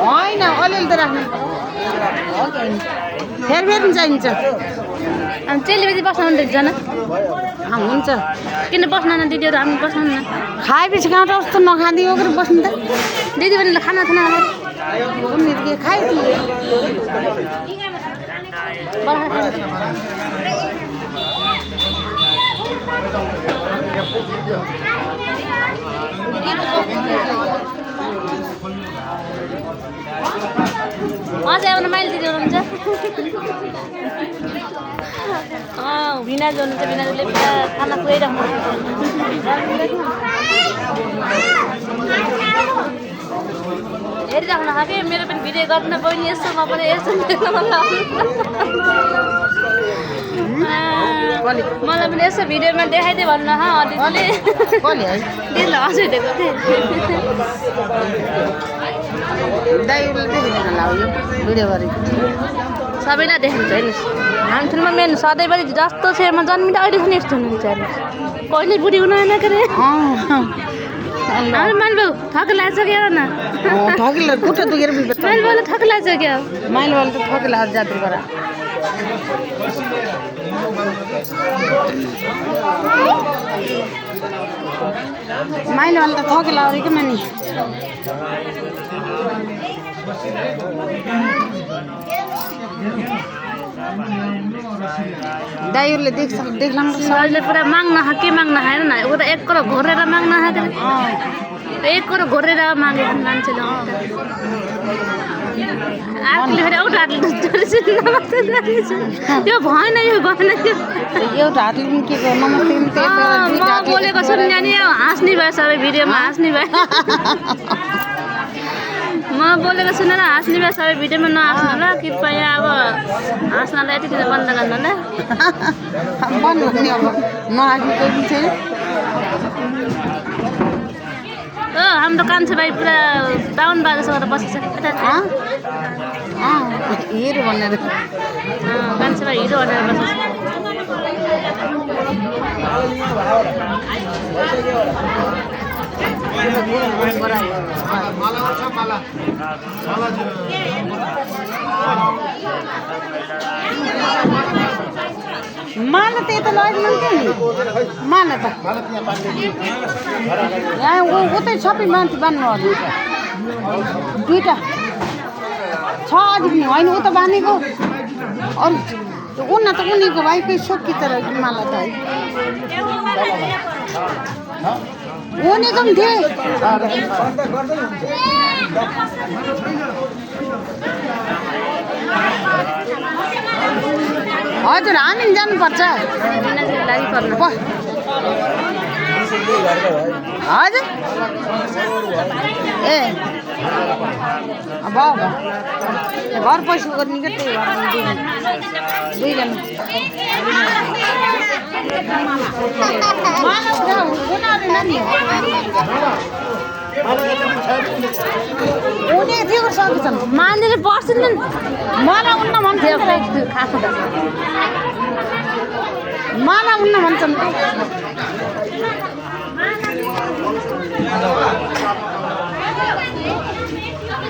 होइन अलिअलि त राख्नु फेरि चाहिन्छ अनि चेलीबेटी बस्नु देख्दैन हुन्छ किन बस्न न दिदीहरू हामी बस्नु न खाएपछि गाउँठ जस्तो नखाँदियो कि बस्नु त दिदी बहिनीले खाना खाना उनीहरू के खायो अझै आउनु माइली दिदी हुनुहुन्छ भिनाज हुनुहुन्छ भिनाजले पुरा खाना खुवाइराख्नु हेरिराख्नु कि मेरो पनि भिडियो गर्नु बहिनी यसो म पनि यसो मलाई पनि यसो भिडियोमा देखाइदियो भन्नु दिदीले दिदीले हँसिदिएको थिएँ सबैलाई देख्नुहुन्छ हेर्नुहोस् हामी ठुलोमा मेन सधैँभरि जस्तो छेउमा जन्मिँदा अहिलेसम्म यस्तो हुनुहुन्छ हेर्नुहोस् कहिले बुढी हुनु होइन के अरे माइल बाउ थक लाग्छ क्या न माइल बाउले थक लाग्छ क्या माइल वाला तो थोक ला जादू करा माइल वाला तो थोक ला रही के मनी दाइहरूले देख लम सरले पुरा माग्न के माग्न हैन न उता एक करोड घोरेर माग्न के एक करोड घोरेर मागे मान्छेले आफूले फेरि एउटा हातले त्यो भएन यो भएन एउटा हातले पनि के गर्नु नमस्ते म बोलेको सुन नि हाँस्ने भयो सबै भिडियोमा हाँस्ने भयो म बोलेको सुनेर हाँस्ने भयो सबै भिडियोमा नहाँस्नु ल कृपया अब हाँस्नलाई यतिखेर बन्द गर्नु ल बन्द हुने अब नहाँस्ने कोही पनि छैन हाम्रो कान्छे भाइ पुरा डाउन बाजेसम्म त बसेछ हिरो भनेर कान्छे भाइ हिरो भनेर बसेछ माला त यता लैजाउनु नि माला त यहाँ उतै सबै मान्छे बान्नु दुईवटा छ अझै पनि होइन उता बाँधेको अरू उनी त उनीको भाइकै सोकी तर माला त है उनीको पनि थिए हजुर हामी पनि जानुपर्छ हजुर ए अब घर पैसा गर्ने क्या त्यही दुईजना मान्छेले बस्दैन मलाई उन्न भन्थ्यो मलाई उन्न भन्छन्